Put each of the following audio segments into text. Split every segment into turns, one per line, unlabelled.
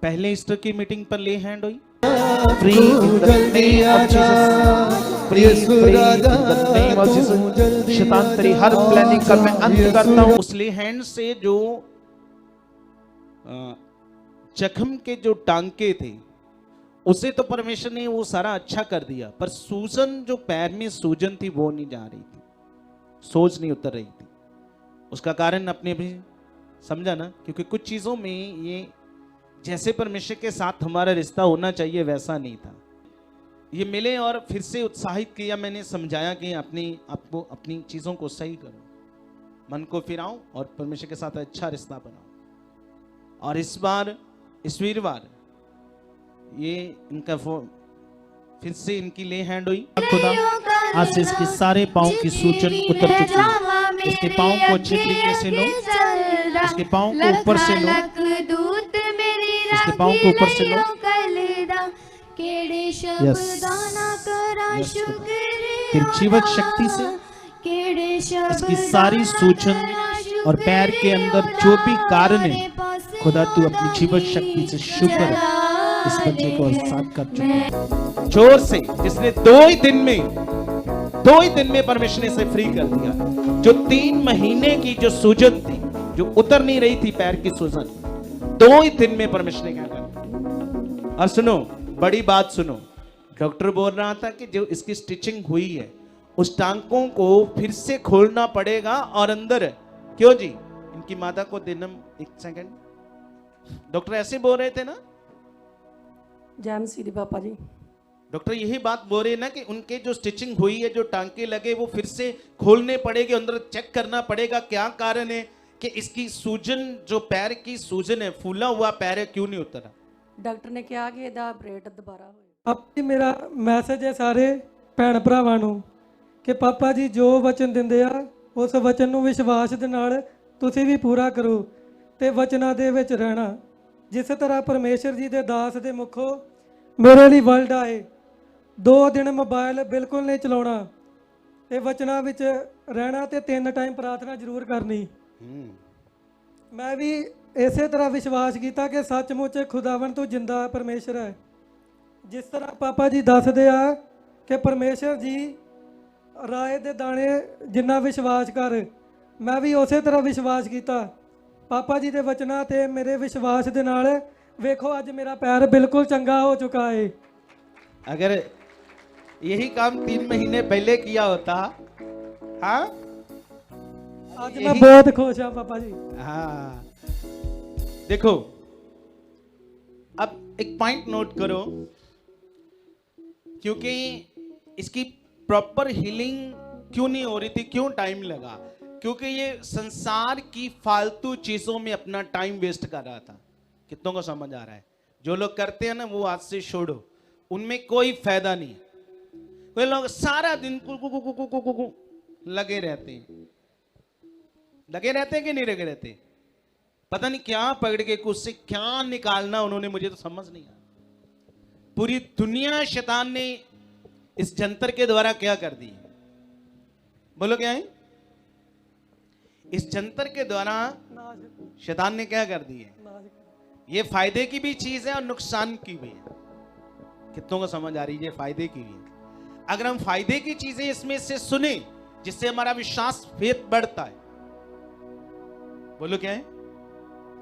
पहले ईस्टर की मीटिंग पर ले हैंड हुई। शैतान तेरी हर प्लानिंग का मैं अंत करता हूं। उस ले हैंड से जो जख्म के जो टांके थे उसे तो परमेश्वर ने वो सारा अच्छा कर दिया, पर सूजन जो पैर में सूजन थी वो नहीं जा रही थी, सोच नहीं उतर रही थी। उसका कारण अपने भी समझा ना, क्योंकि कुछ चीजों में ये जैसे परमेश्वर के साथ हमारा रिश्ता होना चाहिए वैसा नहीं था। ये मिले और फिर से उत्साहित किया, मैंने समझाया कि आपको अपनी चीजों को सही करो, मन को फिराओ और परमेश्वर के साथ अच्छा रिश्ता बनाओ। और इस बार इस वीरवार ये इनका फिर से इनकी ले हैंड हुई। खुदा आज से इसके सारे पाँव की सूजन उतर चुकी है। इसके पाँव को अच्छे तरीके से लो, इसके पाँव को ऊपर से लो, इसके पाँव को ऊपर से लो। यस, फिर जीवक शक्ति से इसकी सारी सूजन और पैर के अंदर जो भी कारण है, खुदा तू अपनी जीवक शक्ति से शुक्र इस बच्चे को साथ कर चुका जोर से, जिसने दो ही दिन में परमेश्वर ने इसे फ्री कर दिया। जो 3 महीने की जो सूजन थी, जो उतर नहीं रही थी पैर की सूजन, 2 ही दिन में परमेश्वर ने क्या कर। और सुनो बड़ी बात सुनो, डॉक्टर बोल रहा था कि जो इसकी स्टिचिंग हुई है उस टांकों को फिर से खोलना पड़ेगा और अंदर क्यों जी इनकी माता को दिनम 1 सेकंड, डॉक्टर ऐसे बोल रहे थे ना,
जैम सीधी पापा जी,
डॉक्टर यही बात बोल रहे हैं ना कि उनके जो स्टिचिंग हुई है, जो टांके लगे वो फिर से खोलने पड़ेंगे, अंदर चेक करना पड़ेगा क्या कारण है कि इसकी सूजन, जो पैर की सूजन है, फूला हुआ पैर है, क्यों नहीं उतरा।
डॉक्टर ने कहा कि ਇਹਦਾ ਆਪਰੇਟ ਦੁਬਾਰਾ ਹੋਏ।
अब मेरा मैसेज है सारे ਭੈਣ ਭਰਾਵਾਂ ਨੂੰ ਕਿ ਪਾਪਾ ਜੀ ਜੋ ਵਚਨ ਦਿੰਦੇ ਆ ਉਸ ਵਚਨ ਨੂੰ ਵਿਸ਼ਵਾਸ ਦੇ ਨਾਲ ਤੁਸੀਂ ਵੀ ਪੂਰਾ ਕਰੋ ਤੇ ਵਚਨਾਂ ਦੇ ਵਿੱਚ ਰਹਿਣਾ। ਜਿਸ ਤਰ੍ਹਾਂ ਪਰਮੇਸ਼ਰ ਜੀ ਦੇ ਦਾਸ ਦੇ ਮੁਖੋਂ ਮੇਰੇ ਲਈ ਵਰਲਡ ਆਏ, 2 ਦਿਨ ਮੋਬਾਈਲ ਬਿਲਕੁਲ ਨਹੀਂ ਚਲਾਉਣਾ ਤੇ ਵਚਨਾਂ ਵਿੱਚ ਰਹਿਣਾ ਤੇ 3 ਟਾਈਮ ਪ੍ਰਾਰਥਨਾ ਜ਼ਰੂਰ ਕਰਨੀ। ਮੈਂ ਵੀ ਇਸੇ ਤਰ੍ਹਾਂ ਵਿਸ਼ਵਾਸ ਕੀਤਾ ਕਿ ਸੱਚਮੁੱਚ ਖੁਦਾਵੰਦ ਤੂੰ ਜਿੰਦਾ ਪਰਮੇਸ਼ਰ ਹੈ। ਜਿਸ ਤਰ੍ਹਾਂ ਪਾਪਾ ਜੀ ਦੱਸਦੇ ਆ ਕਿ ਪਰਮੇਸ਼ਰ ਜੀ ਰਾਏ ਦੇ ਦਾਣੇ ਜਿੰਨਾ ਵਿਸ਼ਵਾਸ ਕਰ, ਮੈਂ ਵੀ ਉਸੇ ਤਰ੍ਹਾਂ ਵਿਸ਼ਵਾਸ ਕੀਤਾ ਪਾਪਾ ਜੀ ਦੇ ਵਚਨਾਂ ਤੇ ਮੇਰੇ ਵਿਸ਼ਵਾਸ ਦੇ ਨਾਲ। ਵੇਖੋ ਅੱਜ ਮੇਰਾ ਪੈਰ ਬਿਲकुल चंगा हो चुका है।
अगर यही काम 3 महीने पहले किया होता, हाँ
आज मैं बहुत खुश हूँ पापा जी।
हाँ देखो, अब एक पॉइंट नोट करो, क्योंकि इसकी प्रॉपर हीलिंग क्यों नहीं हो रही थी, क्यों टाइम लगा, क्योंकि ये संसार की फालतू चीजों में अपना टाइम वेस्ट कर रहा था। कितनों को समझ आ रहा है? जो लोग करते हैं ना वो आज से छोड़ो, उनमें कोई फायदा नहीं। कोई लोग सारा दिन लगे रहते हैं, कि नहीं लगे रहते, पता नहीं क्या पकड़ के कुछ से क्या निकालना उन्होंने, मुझे तो समझ नहीं आया। पूरी दुनिया शैतान ने इस जंतर के द्वारा क्या कर दी, बोलो क्या है? इस जंतर के द्वारा शैतान ने क्या कर दी है? ये फायदे की भी चीज है और नुकसान की भी है। कितनों को समझ आ रही है? ये फायदे की भी है। अगर हम फायदे की चीजें इसमें से सुने, जिससे हमारा विश्वास फेथ बढ़ता है, बोलो क्या है,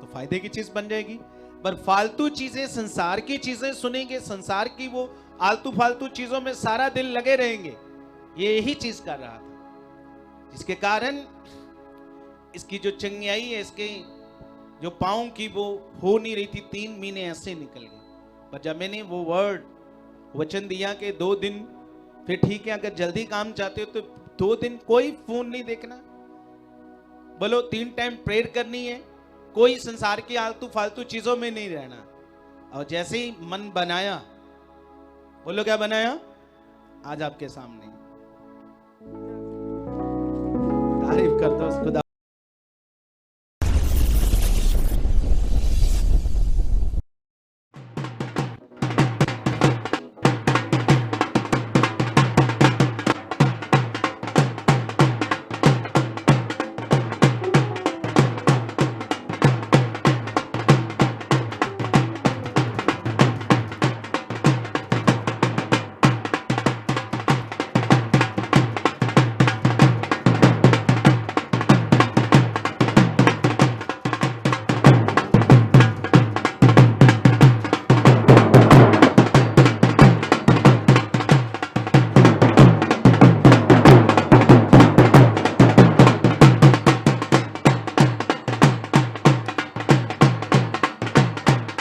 तो फायदे की चीज बन जाएगी। पर फालतू चीजें, संसार की चीजें सुनेंगे, संसार की वो आलतू फालतू चीजों में सारा दिन लगे रहेंगे, ये यही चीज कर रहा था, जिसके कारण इसकी जो चंगियाई है, इसके जो पाँव की वो हो नहीं रही थी। 3 महीने ऐसे निकल गए। पर जब मैंने वो वचन दिया कि 2 दिन, फिर ठीक है, अगर जल्दी काम चाहते हो तो 2 दिन कोई फोन नहीं देखना, बोलो 3 टाइम प्रेयर करनी है, कोई संसार की आलतू फालतू चीजों में नहीं रहना। और जैसे ही मन बनाया, बोलो क्या बनाया, आज आपके सामने तारीफ कर दो खुदा।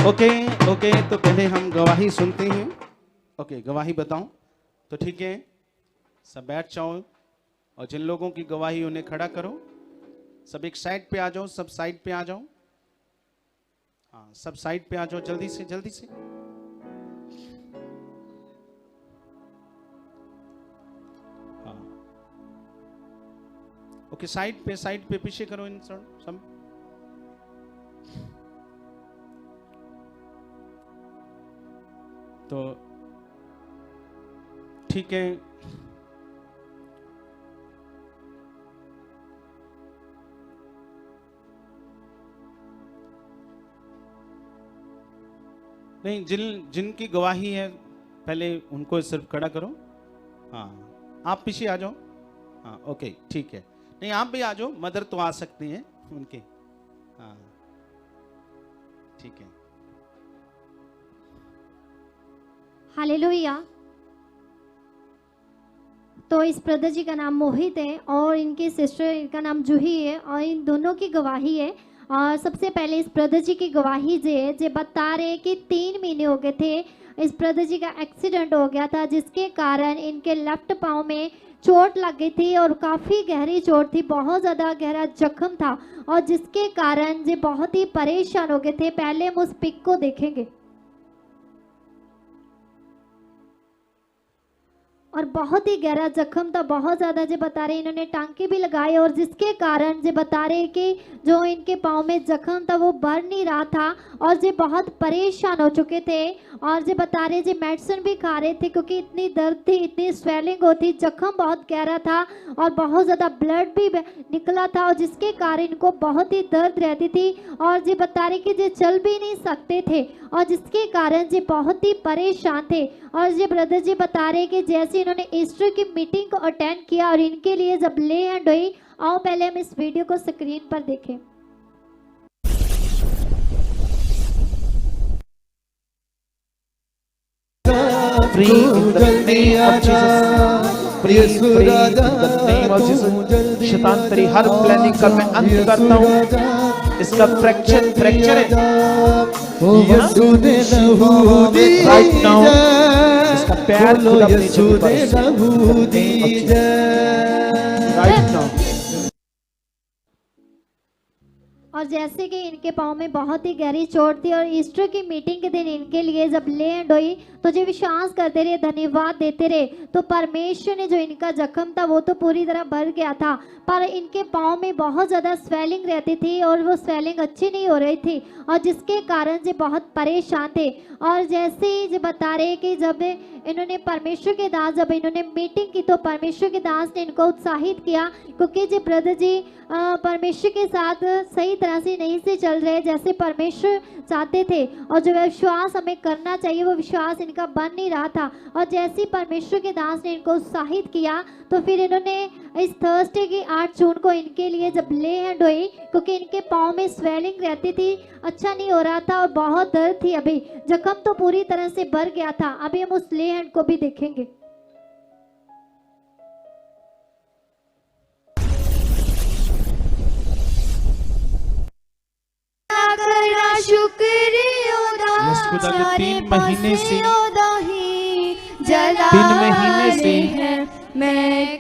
ओके ओके, तो पहले हम गवाही सुनते हैं। ओके, गवाही बताऊं तो ठीक है, सब बैठ जाओ और जिन लोगों की गवाही उन्हें खड़ा करो। सब एक साइड पे आ जाओ, सब साइड पे आ जाओ। हाँ, सब साइड पे आ जाओ, जल्दी से जल्दी से। हाँ ओके, साइड पे पीछे करो इन सब। तो ठीक है, नहीं, जिनकी गवाही है पहले उनको सिर्फ खड़ा करो। हाँ, आप पीछे आ जाओ। हाँ ओके, ठीक है। नहीं, आप भी आ जाओ, मदर तो आ सकती हैं उनके। हाँ ठीक है।
हालेलुया। तो इस ब्रदर जी का नाम मोहित है और इनकी सिस्टर का नाम जूही है और इन दोनों की गवाही है। और सबसे पहले इस ब्रदर जी की गवाही जे बता रहे कि 3 महीने हो गए थे इस ब्रदर जी का एक्सीडेंट हो गया था, जिसके कारण इनके लेफ्ट पाँव में चोट लग गई थी और काफ़ी गहरी चोट थी, बहुत ज़्यादा गहरा जख्म था और जिसके कारण जे बहुत ही परेशान हो गए थे। पहले हम उस पिक को देखेंगे और बहुत ही गहरा जख्म था, बहुत ज़्यादा जो बता रहे इन्होंने टांके भी लगाए और जिसके कारण जो बता रहे कि जो इनके पाँव में जख्म था वो बढ़ नहीं रहा था और जो बहुत परेशान हो चुके थे और जो बता रहे जो मेडिसिन भी खा रहे थे क्योंकि इतनी दर्द थी, इतनी स्वेलिंग होती, जख्म बहुत गहरा था और बहुत ज़्यादा ब्लड भी निकला था और जिसके कारण इनको बहुत ही दर्द रहती थी और जो बता रहे कि जो चल भी नहीं सकते थे और जिसके कारण जो बहुत ही परेशान थे। और ये ब्रदर जी बता रहे कि जैसे इन्होंने ईस्टर की मीटिंग को अटेंड किया और इनके लिए जब ले हैंड हुई, आओ पहले हम इस वीडियो को स्क्रीन पर देखें।
शैतान तेरी हर प्लानिंग का मैं अंत करता हूँ। इसका फ्रैक्चर है राइट नाउ। इसका पैर खुदा अपनी जगह पर राइट नाउ।
और जैसे कि इनके पाँव में बहुत ही गहरी चोट थी और ईस्टर की मीटिंग के दिन इनके लिए जब ले एंड हुई तो जो विश्वास करते रहे, धन्यवाद देते रहे, तो परमेश्वर ने जो इनका जख्म था वो तो पूरी तरह भर गया था, पर इनके पाँव में बहुत ज़्यादा स्वेलिंग रहती थी और वो स्वेलिंग अच्छी नहीं हो रही थी और जिसके कारण जो बहुत परेशान थे। और जैसे ही जो बता रहे कि जब इन्होंने परमेश्वर के दास जब इन्होंने मीटिंग की तो परमेश्वर के दास ने इनको उत्साहित किया क्योंकि जो ब्रदर जी परमेश्वर के साथ सही तरह से नहीं से चल रहे जैसे परमेश्वर चाहते थे और जो विश्वास हमें करना चाहिए वो विश्वास इनका बन नहीं रहा था। और जैसे ही परमेश्वर के दास ने इनको उत्साहित किया तो फिर इन्होंने इस थर्सडे की 8 जून को इनके लिए जब ले हैंड हुई क्योंकि इनके पाँव में स्वेलिंग रहती थी, अच्छा नहीं हो रहा था और बहुत दर्द थी, अभी जख्म तो पूरी तरह से भर गया था। अभी हम उस ले हैंड को भी देखेंगे।
यस खुदा के 3 महीने से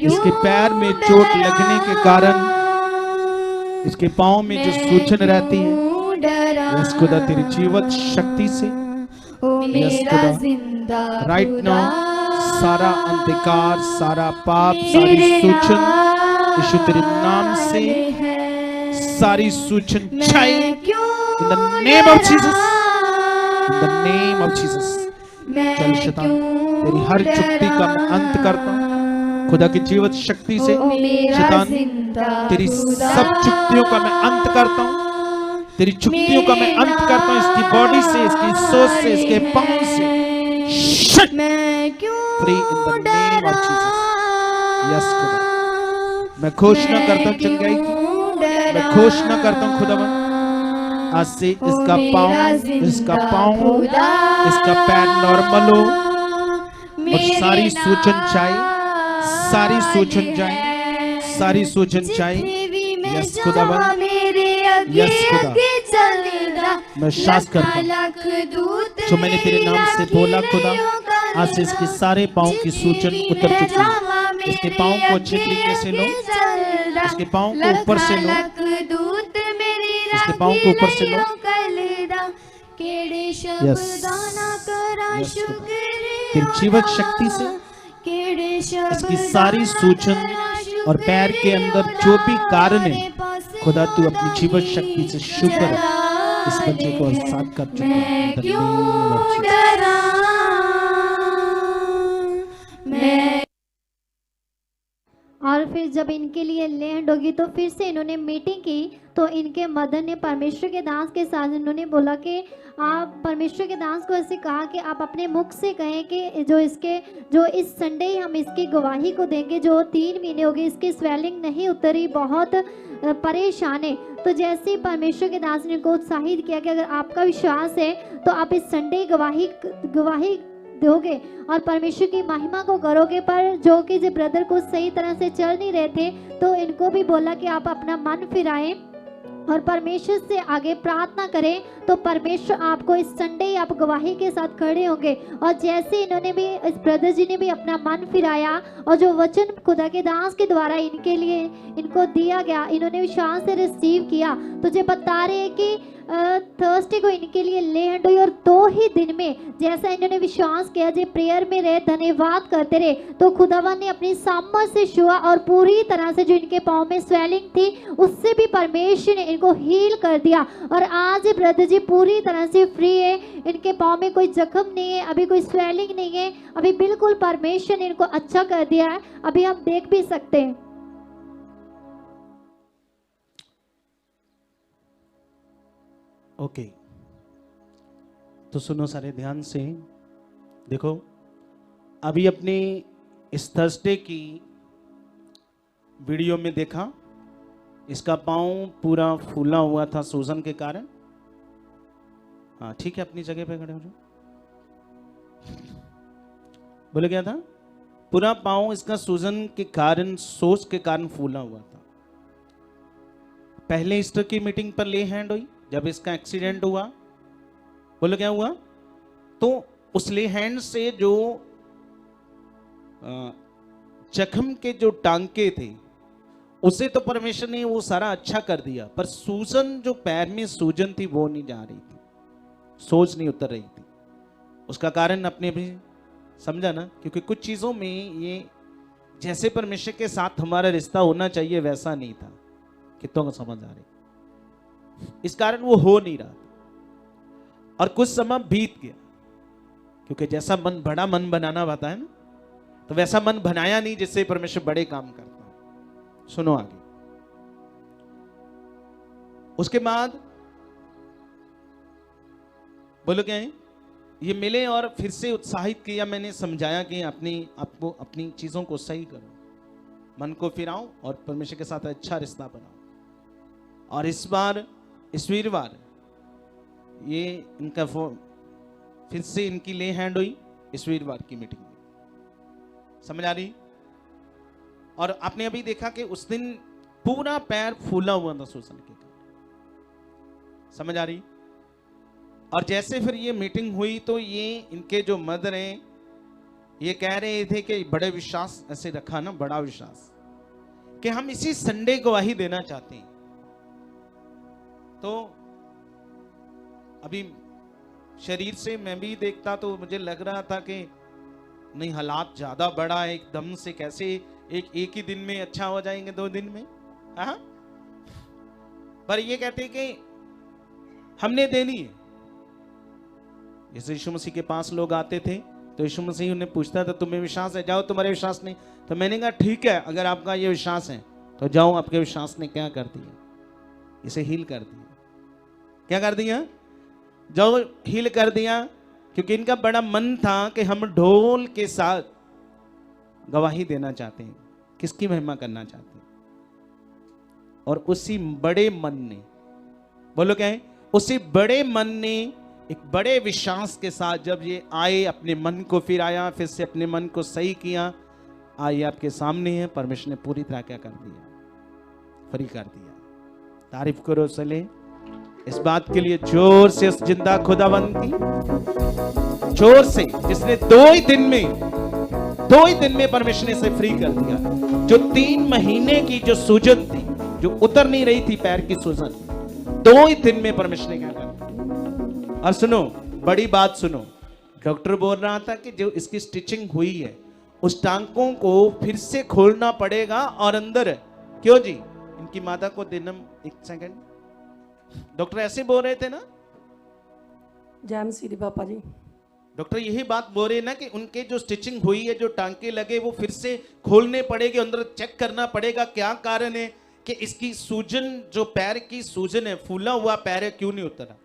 इसके पैर में चोट लगने के कारण इसके पाँव में जो सूजन रहती है, यस खुदा तेरी जीवत शक्ति से, यस खुदा राइट नाउ सारा अंधकार, सारा पाप, सारी सूजन यीशु तेरे नाम से सारी सूजन जाए in the name of Jesus, in the name of Jesus। चल शैतान तेरी हर चुक्ति का मैं अंत करता हूँ खुदा की जीवत शक्ति से। शैतान तेरी सब चुक्तियों का मैं अंत करता हूँ, तेरी चुक्तियों का मैं अंत करता हूँ, इसकी बॉडी से, इसकी सोच से, इसके पाँव से। Free in the name of Jesus. Yes खुदा मैं घोषणा करता हूँ चंगाई की, मैं घोषणा करता हूँ खुदावन आज से इसका पाँव, इसका पैर नॉर्मल हो और सारी सूजन जाए, सारी सूजन जाए, सारी सूजन जाए। यस खुदावन
मेरे अगे
यस खुदा,
अगे चलदा
मैं विश्वास करता हूं
लख दूत
जो मैंने तेरे नाम से बोला खुदा, आज से इसके सारे पाँव की सूजन उतर चुकी है। इसके पाँव को अच्छे तरीके से लो, इसके पाँव को ऊपर से लो, इसके पाँव को ऊपर से लो। यस, यस खुदा, तेरी जीवक शक्ति से इसकी सारी सूजन और पैर के अंदर जो भी कारण है खुदा, तू अपनी जीवक शक्ति से शुक्र इस बच्चे को आजाद कर चुका है। In the name of Jesus।
और फिर जब इनके लिए लैंड होगी तो फिर से इन्होंने मीटिंग की, तो इनके मदर ने परमेश्वर के दास के साथ इन्होंने बोला कि आप परमेश्वर के दास को ऐसे कहा कि आप अपने मुख से कहें कि जो इस संडे हम इसकी गवाही को देंगे, जो 3 महीने हो गए इसकी स्वेलिंग नहीं उतरी, बहुत परेशान है। तो जैसे ही परमेश्वर के दास ने इनको उत्साहित किया कि अगर आपका विश्वास है तो आप इस संडे गवाही दोगे और परमेश्वर की महिमा को करोगे। पर जो कि जो ब्रदर को सही तरह से चल नहीं रहे थे, तो इनको भी बोला कि आप अपना मन फिराएं और परमेश्वर से आगे प्रार्थना करें, तो परमेश्वर आपको इस संडे आप गवाही के साथ खड़े होंगे। और जैसे इन्होंने भी, इस ब्रदर जी ने भी अपना मन फिराया और जो वचन खुदा के दास के द्वारा इनके लिए इनको दिया गया, इन्होंने विश्वास से रिसीव किया। तो जो बता रहे हैं कि थर्सडे को इनके लिए लैंड हुई और 2 ही दिन में जैसा इन्होंने विश्वास किया, जो प्रेयर में रहे, धन्यवाद करते रहे, तो खुदावन ने अपनी सामर्थ से छुआ और पूरी तरह से जो इनके पाँव में स्वेलिंग थी उससे भी परमेश्वर ने इनको हील कर दिया। और आज ब्रदर जी पूरी तरह से फ्री है, इनके पाँव में कोई जख्म नहीं है, अभी कोई स्वेलिंग नहीं है, अभी बिल्कुल परमेश्वर ने इनको अच्छा कर दिया है। अभी हम देख भी सकते हैं।
ओके, तो सुनो सारे ध्यान से, देखो अभी अपने इस थर्सडे की वीडियो में देखा, इसका पाँव पूरा फूला हुआ था सूजन के कारण। हाँ ठीक है, अपनी जगह पे खड़े हो जाओ। बोले क्या था? पूरा पाँव इसका सूजन के कारण, सोच के कारण फूला हुआ था। पहले ईस्टर की मीटिंग पर ले हैंड हुई, जब इसका एक्सीडेंट हुआ, बोलो क्या हुआ, तो उस ले हैंड से जो जख्म के जो टांके थे उसे तो परमेश्वर ने वो सारा अच्छा कर दिया, पर सूजन, जो पैर में सूजन थी वो नहीं जा रही थी, सोच नहीं उतर रही थी। उसका कारण अपने भी समझा ना, क्योंकि कुछ चीजों में ये जैसे परमेश्वर के साथ हमारा रिश्ता होना चाहिए वैसा नहीं था। कितनों को समझ आ रही? इस कारण वो हो नहीं रहा और कुछ समय बीत गया, क्योंकि जैसा मन, बड़ा मन बनाना होता है ना, तो वैसा मन बनाया नहीं जिससे परमेश्वर बड़े काम करता है। सुनो आगे, उसके बाद बोलो क्या है, ये मिले और फिर से उत्साहित किया, मैंने समझाया कि आपको अपनी चीजों को सही करो, मन को फिराओ और परमेश्वर के साथ अच्छा रिश्ता बनाओ। और इस बार इस वीरवार ये इनका फिर से इनकी ले हैंड हुई इस वीरवार की मीटिंग में, समझ आ रही? और आपने अभी देखा कि उस दिन पूरा पैर फूला हुआ था सूजन के कारण, समझ आ रही? और जैसे फिर ये मीटिंग हुई तो ये इनके जो मदर हैं ये कह रहे थे कि बड़े विश्वास ऐसे रखा ना, बड़ा विश्वास, कि हम इसी संडे गवाही देना चाहते हैं। तो अभी शरीर से मैं भी देखता तो मुझे लग रहा था कि नहीं, हालात ज्यादा बड़ा है, एकदम से कैसे एक ही दिन में अच्छा हो जाएंगे, 2 दिन में? हाँ, पर ये कहते कि हमने देनी है। जैसे यीशु मसीह के पास लोग आते थे तो यीशु मसीह उन्हें पूछता था, तुम्हें विश्वास है? जाओ, तुम्हारे विश्वास नहीं। तो मैंने कहा ठीक है, अगर आपका ये विश्वास है तो जाओ। आपके विश्वास ने क्या कर दिया? इसे हील कर दिया। क्या कर दिया? जाओ, हील कर दिया। क्योंकि इनका बड़ा मन था कि हम ढोल के साथ गवाही देना चाहते हैं, किसकी महिमा करना चाहते हैं। और उसी बड़े मन ने, बोलो क्या है, उसी बड़े मन ने एक बड़े विश्वास के साथ जब ये आए, अपने मन को फिर आया, फिर से अपने मन को सही किया, आइए आपके सामने है, परमेश्वर ने पूरी तरह क्या कर दिया? फ्री कर दिया। तारीफ करो सले इस बात के लिए जोर से उस जिंदा खुदावंद की, जोर से, जिसने 2 ही दिन में परमेश्वर ने इसे फ्री कर दिया। जो 3 महीने की जो सूजन थी, जो उतर नहीं रही थी पैर की सूजन, 2 ही दिन में परमेश्वर ने क्या कर। और सुनो, बड़ी बात सुनो, डॉक्टर बोल रहा था कि जो इसकी स्टिचिंग हुई है उस टांकों को फिर से खोलना पड़ेगा और अंदर, क्यों जी, इनकी माता को दिनम, एक सेकंड, डॉक्टर ऐसे बोल रहे थे ना,
जैम सीधी पापा जी।
डॉक्टर यही बात बोल रहे हैं ना कि उनके जो स्टिचिंग हुई है, जो टांके लगे, वो फिर से खोलने पड़ेंगे, अंदर चेक करना पड़ेगा क्या कारण है कि इसकी सूजन, जो पैर की सूजन है, फूला हुआ पैर है, क्यों नहीं उतरा।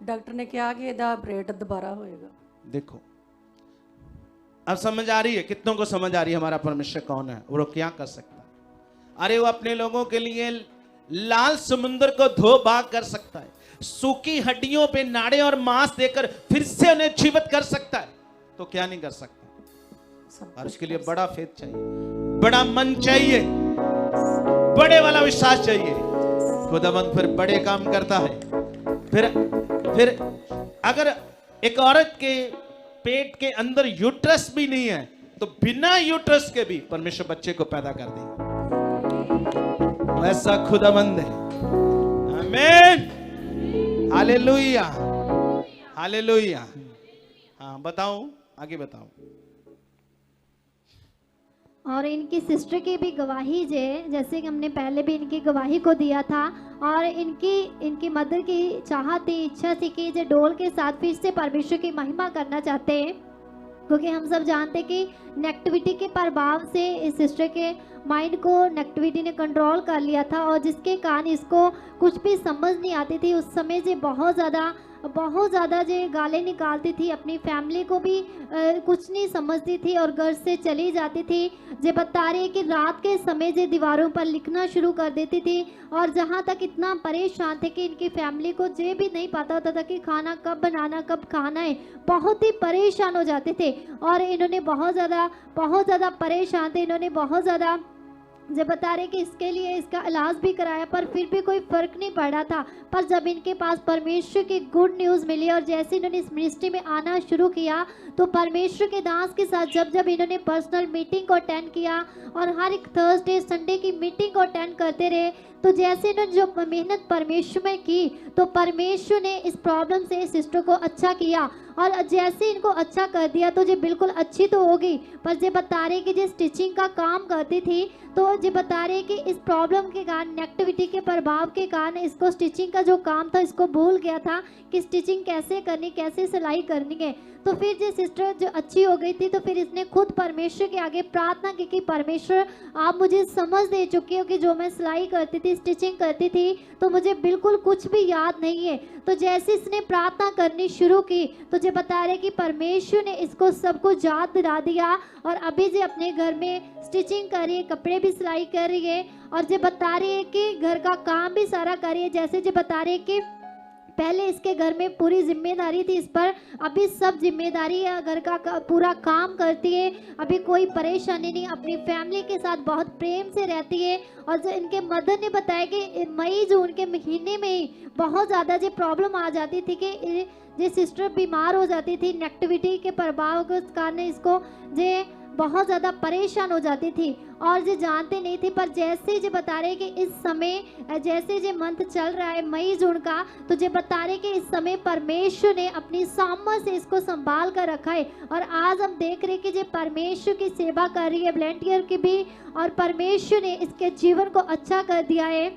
डॉक्टर ने कहा कि ਇਹਦਾ ਆਪਰੇਟ दोबारा होएगा।
देखो अब समझ आ रही है, कितनों को समझ आ रही है हमारा परमेश्वर कौन है, वो क्या कर सकता है। अरे वो अपने लोगों के लिए लाल समुद्र को धो बहा कर सकता है, सूखी हड्डियों पे नाड़े और मांस देकर फिर से उन्हें जीवित कर सकता है, तो क्या नहीं कर सकता।
सब
और
कुछ
उसके लिए
कर
बड़ा फेथ चाहिए, बड़ा मन चाहिए, बड़े वाला विश्वास चाहिए। खुदावंद फिर बड़े काम करता है। फिर अगर एक औरत के पेट के अंदर यूट्रस भी नहीं है तो बिना यूट्रस के भी परमेश्वर बच्चे को पैदा कर देगा। ऐसा खुदावंद है। आमीन, हालेलुया, हालेलुया। हाँ बताओ, आगे बताओ।
और इनकी सिस्टर की भी गवाही जैसे कि हमने पहले भी इनकी गवाही को दिया था, और इनकी मदर की चाहत थी, इच्छा थी कि जो डोल के साथ फिर से परमेश्वर की महिमा करना चाहते हैं, क्योंकि हम सब जानते हैं कि नेगेटिविटी के प्रभाव से इस सिस्टर के माइंड को नेगेटिविटी ने कंट्रोल कर लिया था, और जिसके कारण इसको कुछ भी समझ नहीं आती थी। उस समय जे बहुत ज़्यादा जे गालें निकालती थी, अपनी फैमिली को भी कुछ नहीं समझती थी और घर से चली जाती थी। जे बता रही है कि रात के समय जे दीवारों पर लिखना शुरू कर देती थी, और जहाँ तक इतना परेशान थे कि इनकी फैमिली को ये भी नहीं पता होता था कि खाना कब बनाना, कब खाना है, बहुत ही परेशान हो जाते थे। और इन्होंने बहुत ज़्यादा परेशान थे, इन्होंने बहुत ज़्यादा जब बता रहे कि इसके लिए इसका इलाज भी कराया, पर फिर भी कोई फ़र्क नहीं पड़ा था। पर जब इनके पास परमेश्वर की गुड न्यूज़ मिली और जैसे इन्होंने इस मिनिस्ट्री में आना शुरू किया, तो परमेश्वर के दास के साथ जब इन्होंने पर्सनल मीटिंग को अटेंड किया और हर एक थर्सडे संडे की मीटिंग को अटेंड करते रहे, तो जैसे इन्होंने जो मेहनत परमेश्वर में की, तो परमेश्वर ने इस प्रॉब्लम से इस सिस्टर को अच्छा किया। और जैसे इनको अच्छा कर दिया तो ये बिल्कुल अच्छी तो होगी, पर जे बता रहे कि जो स्टिचिंग का काम करती थी, तो जे बता रहे कि इस प्रॉब्लम के कारण, नेगेटिविटी के प्रभाव के कारण इसको स्टिचिंग का जो काम था इसको भूल गया था कि स्टिचिंग कैसे करनी, कैसे सिलाई करनी है। तो फिर जो सिस्टर जो अच्छी हो गई थी, तो फिर इसने खुद परमेश्वर के आगे प्रार्थना की कि परमेश्वर आप मुझे समझ दे चुके हो कि जो मैं सिलाई करती थी, स्टिचिंग करती थी, तो मुझे बिल्कुल कुछ भी याद नहीं है। तो जैसे इसने प्रार्थना करनी शुरू की, तो जो बता रहे कि परमेश्वर ने इसको सब कुछ याद दिला दिया, और अभी जो अपने घर में स्टिचिंग कर रही है, कपड़े भी सिलाई कर रही है, और जो बता रही है कि घर का काम भी सारा कर रही है। जैसे जो बता रहे कि पहले इसके घर में पूरी जिम्मेदारी थी इस पर, अभी सब जिम्मेदारी है, घर का पूरा काम करती है, अभी कोई परेशानी नहीं, अपनी फैमिली के साथ बहुत प्रेम से रहती है। और जो इनके मदर ने बताया कि मई जून के महीने में ही बहुत ज़्यादा जो प्रॉब्लम आ जाती थी कि ये सिस्टर बीमार हो जाती थी, नेगेटिविटी के प्रभाव के कारण इसको जे बहुत ज़्यादा परेशान हो जाती थी और जो जानते नहीं थे। पर जैसे जो बता रहे कि इस समय जैसे जो मंथ चल रहा है मई जून का, तो जो बता रहे कि इस समय परमेश्वर ने अपनी सामर्थ से इसको संभाल कर रखा है। और आज हम देख रहे कि जो परमेश्वर की सेवा कर रही है वॉलंटियर की भी, और परमेश्वर ने इसके जीवन को अच्छा कर दिया है।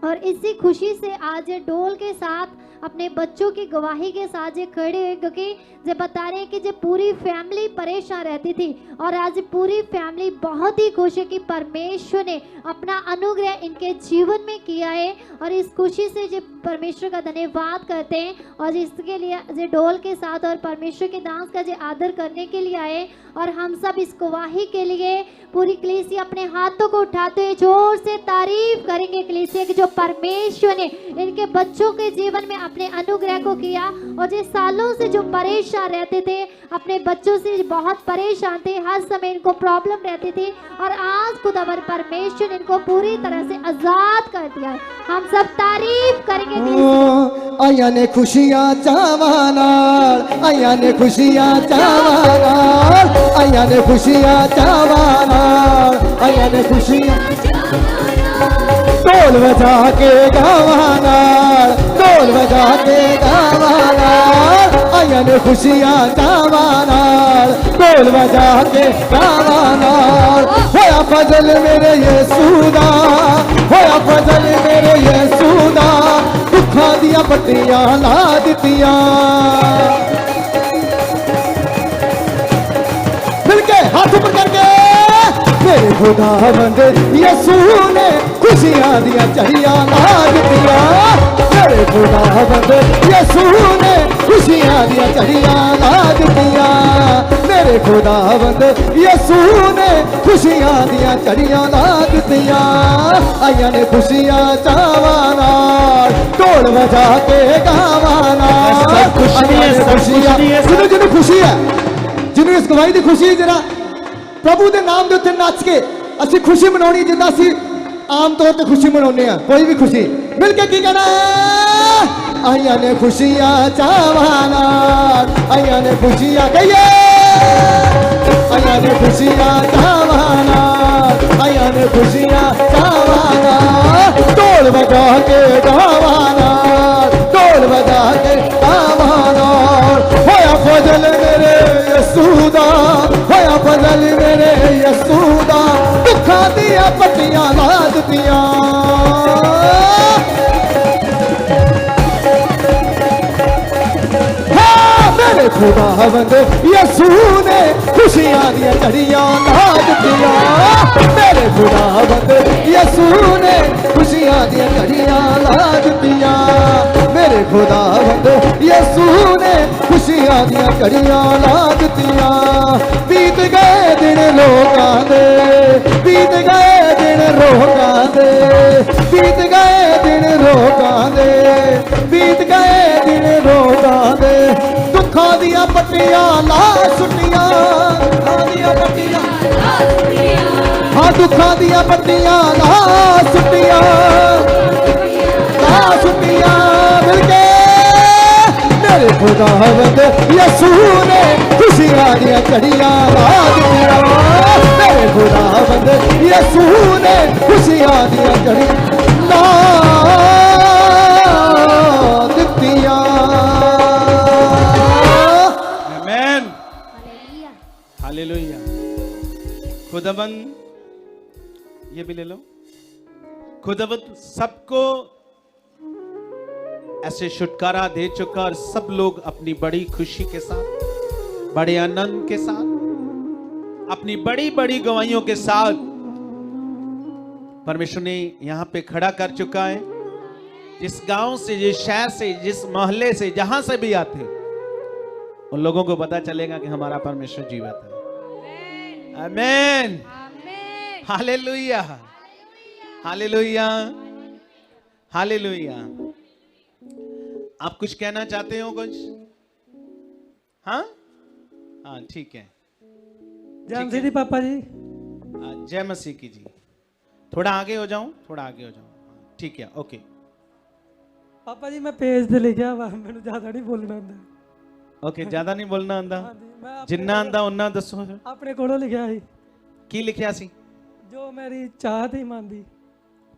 और इसी खुशी से आज ये डोल के साथ अपने बच्चों की गवाही के साथ ये खड़े हुए, क्योंकि जब बता रहे हैं कि जो पूरी फैमिली परेशान रहती थी, और आज पूरी फैमिली बहुत ही खुश है कि परमेश्वर ने अपना अनुग्रह इनके जीवन में किया है। और इस खुशी से जो परमेश्वर का धन्यवाद करते हैं, और इसके लिए जो डोल के साथ और परमेश्वर के दास का जो आदर करने के लिए आए। और हम सब इस गवाही के लिए पूरी कलीसिया अपने हाथों को उठाते हुए जोर से तारीफ करेंगे कलीसिया की, जो परमेश्वर ने इनके बच्चों के जीवन में अपने अनुग्रह को किया। और जो सालों से जो परेशान रहते थे, अपने बच्चों से बहुत परेशान थे, हर समय इनको प्रॉब्लम रहती थी, और आज खुदावर परमेश्वर ने इनको पूरी तरह से आजाद कर दिया है। हम सब तारीफ करेंगे
आया ने खुशियां चावां नाल, आया ने खुशियां चावां नाल, आया ने खुशियां चावां नाल, आया ने खुशियां ढोल बजा के गावां नाल, ढोल बजा के गावां नाल, आया ने खुशियां चावां नाल, ढोल बजा के गावां नाल। होया फजल मेरे यीशु दा, होया फजल मेरे यीशु दा, दुखां दियां पट्टियां ला दित्तियां। मिलके हाथ ऊपर करके मेरे खुदावंद यीशु ने खुशियां दियां चढ़ियां ला दित्तियां। मेरे खुदावंद यीशु ने खुशियां दियां चढ़ियां ला दित्तियां। मेरे खुदावंद यीशु ने खुशियां दियां चढ़ियां ला दित्तियां। आइयां ने खुशियां चावां नाल, ढोल बजा के गावां नाल, आइयां ने खुशियां। जिन्हों खुशी है, जिन्हों इस गवाही की खुशी, जरा प्रभु के नाम के उत्ते नच के असी खुशी मनानी, जिदा असी आम तौर पर खुशी मनाने। कोई भी खुशी मिलके की कहना है, आइया ने खुशियां चावां नाल, आइया ने खुशियां कहिए, आइया ने खुशियां चावां नाल, आइया ने खुशियां चावां नाल, ढोल बजा के गावां नाल, ढोल बजा के गावां नाल। होया फजल मेरे यीशु दा, होया फजल मेरे यीशु दा, दुखां दियां पट्टियां ला दित्तियां। मेरे खुदावंद यीशु ने खुशियां दियां चढ़ियां ला दित्तियां। मेरे खुदावंद यीशु ने खुशियां दियां चढ़ियां ला दित्तियां। मेरे खुदावंद यीशु ने खुशियां दियां चढ़ियां ला दित्तियां। बीत गए दिन लोकां दे, बीत गए दिन रोकां दे, बीत गए दिन रोकां दे, बीत गए दिन रोकां दे, दुखां दियां पट्टियां ला सुट्टियां, दुखां दियां पट्टियां ला सुट्टियां, हाँ दुखां दियां पट्टियां ला सुट्टियां, ला सुट्टियां। मिलके मेरे खुदावंद यीशु ने खुशियां दियां चढ़ियां ला दित्तियां। मेरे खुदावंद यीशु ने खुशियां दियां चढ़ियां ला दित्तियां।
आमीन, हालेलुया। खुदावंद, ये भी ले लो। खुदावंद सबको ऐसे छुटकारा दे चुका, और सब लोग अपनी बड़ी खुशी के साथ, बड़े आनंद के साथ, अपनी बड़ी बड़ी गवाहियों के साथ परमेश्वर ने यहां पे खड़ा कर चुका है। जिस गांव से, जिस शहर से, जिस मोहल्ले से, जहां से भी आते उन लोगों को पता चलेगा कि हमारा परमेश्वर जीवित है। आमीन, हालेलुया, हालेलुया, हालेलुया। आप कुछ कहना चाहते हो? कुछ? हाँ हाँ, ठीक है।
जय मसीह दी पापा जी।
जय मसीह की जी। थोड़ा आगे हो जाऊं, थोड़ा आगे हो जाऊं। ठीक है, ओके।
पापा जी मैं पेज ते लिखा वा, मैनू ज्यादा नहीं बोलना आंदा।
ओके, ज्यादा नहीं बोलना आंदा।
हाँ जी, मैं
जिन्ना आंदा उन्ना दसो।
अपने कोलों लिखा है
की लिखिया सी?
जो मेरी चाहत ही मानदी।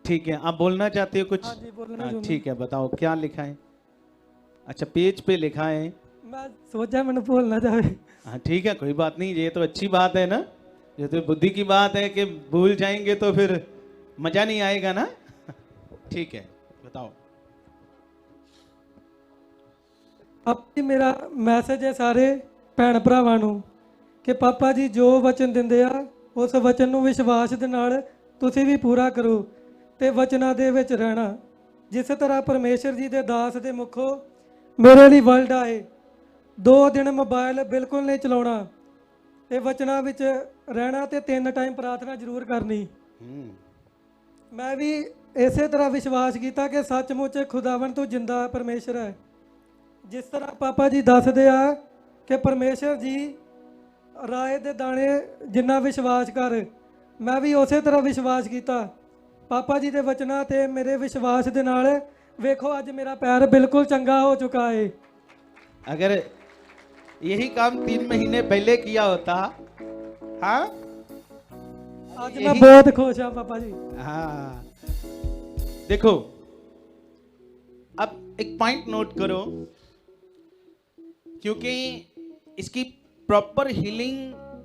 ठीक है, आप बोलना चाहते हो कुछ?
हाँ जी, बोलना
हाँ,
चाहूंगा।
ठीक है, बताओ क्या लिखा है। अच्छा, पेज पे लिखा है।
मैं सोचा मैंने भूलना जाए।
हाँ ठीक है, कोई बात नहीं, ये तो अच्छी बात है ना। ये तो बुद्धि की बात है कि भूल जाएंगे तो फिर मजा नहीं आएगा ना। ठीक है, बताओ।
अब मेरा मैसेज है सारे भैन भरावां नूं कि पापा जी जो वचन दिंदे आ उस वचन नूं विश्वास दे नाल तुसीं भी पूरा करो ते वचनां दे विच रहना। जिस तरह परमेश्वर जी दे दास दे मुखों मेरे लिए वर्ल्ड आए, 2 दिन मोबाइल बिल्कुल नहीं चलाउणा ते वचनां विच रहना ते 3 टाइम प्रार्थना जरूर करनी। मैं भी ਇਸੇ ਤਰ੍ਹਾਂ ਵਿਸ਼ਵਾਸ ਕੀਤਾ ਕਿ ਸੱਚਮੁੱਚ ਖੁਦਾਵੰਦ ਤੂੰ ਜਿੰਦਾ ਪਰਮੇਸ਼ਰ ਹੈ। ਜਿਸ ਤਰ੍ਹਾਂ ਪਾਪਾ ਜੀ ਦੱਸਦੇ ਆ ਕਿ ਪਰਮੇਸ਼ਰ ਜੀ ਰਾਏ ਦੇ ਦਾਣੇ ਜਿੰਨਾ ਵਿਸ਼ਵਾਸ ਕਰ, ਮੈਂ ਵੀ ਉਸੇ ਤਰ੍ਹਾਂ ਵਿਸ਼ਵਾਸ ਕੀਤਾ ਪਾਪਾ ਜੀ ਦੇ ਵਚਨਾਂ ਤੇ ਮੇਰੇ ਵਿਸ਼ਵਾਸ ਦੇ ਨਾਲ ਵੇਖੋ ਅੱਜ ਮੇਰਾ ਪੈਰ ਬਿਲਕੁਲ ਚੰਗਾ ਹੋ ਚੁੱਕਾ ਹੈ।
अगर यही काम 3 महीने पहले किया होता, हाँ
ਅੱਜ ਮੈਂ ਬਹੁਤ ਖੁਸ਼ ਹਾਂ ਪਾਪਾ ਜੀ।
हाँ देखो, अब एक पॉइंट नोट करो, क्योंकि इसकी प्रॉपर हीलिंग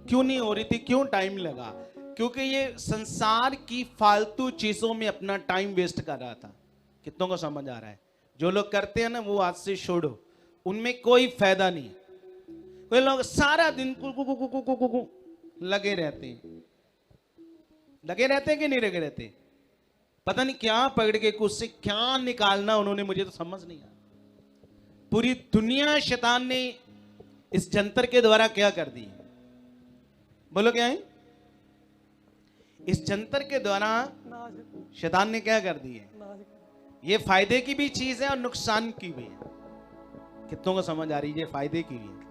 क्यों नहीं हो रही थी, क्यों टाइम लगा, क्योंकि ये संसार की फालतू चीजों में अपना टाइम वेस्ट कर रहा था। कितनों को समझ आ रहा है? जो लोग करते हैं ना वो आज से छोड़ो, उनमें कोई फायदा नहीं है। कोई लोग सारा दिन कु लगे रहते हैं, लगे रहते हैं कि नहीं लगे रहते? पता नहीं क्या पकड़ के कुछ से क्या निकालना उन्होंने, मुझे तो समझ नहीं आया। पूरी दुनिया शैतान ने इस जंतर के द्वारा क्या कर दी, बोलो क्या है? इस जंतर के द्वारा शैतान ने क्या कर दी है? ये फायदे की भी चीज है और नुकसान की भी है। कितनों को समझ आ रही है? ये फायदे की भी है।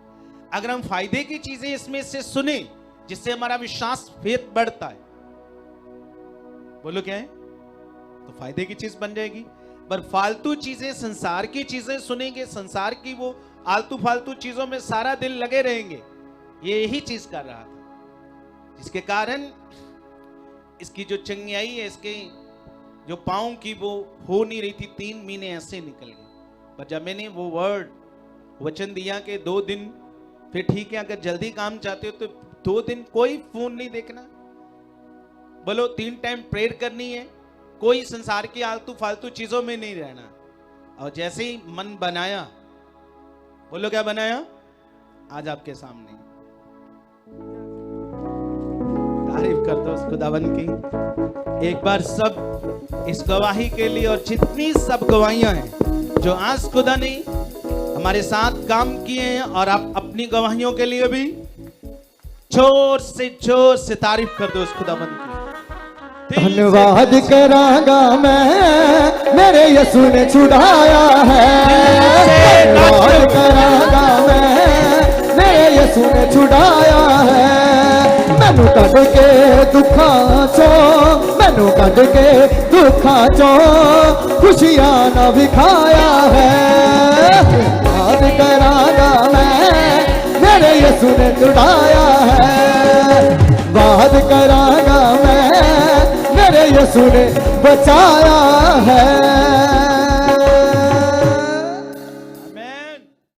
अगर हम फायदे की चीजें इसमें से सुने जिससे हमारा विश्वास फेथ बढ़ता है, बोलो क्या है, तो फायदे की चीज बन जाएगी। पर फालतू चीजें, संसार की चीजें सुनेंगे, संसार की वो आलतू फालतू चीजों में सारा दिन लगे रहेंगे, ये यही चीज कर रहा था, जिसके कारण इसकी जो चंगियाई है, इसके जो पाँव की वो हो नहीं रही थी। 3 महीने ऐसे निकल गए। पर जब मैंने वो वचन दिया कि 2 दिन, फिर ठीक है, अगर जल्दी काम चाहते हो तो 2 दिन कोई फोन नहीं देखना, बोलो 3 टाइम प्रेयर करनी है, कोई संसार की आलतू फालतू चीजों में नहीं रहना। और जैसे ही मन बनाया, बोलो क्या बनाया, आज आपके सामने तारीफ कर दो उस खुदावंद की एक बार सब इस गवाही के लिए, और जितनी सब गवाहियां हैं जो आज खुदा ने हमारे साथ काम किए हैं, और आप अपनी गवाहियों के लिए भी जोर से तारीफ कर दो उस खुदावंद की।
धन्यवाद करांगा मैं, मेरे यीशु ने छुड़ाया है। धन्यवाद करांगा मैं, मेरे यीशु ने छुड़ाया है। मैनू कढ़ के दुखां चों, मैनू कढ़ के दुखां चों खुशियां ना विखाया है। धन्यवाद करांगा मैं, मेरे यीशु ने छुड़ाया है। वाद करांगा मैं, मेरे यीशु ने बचाया है।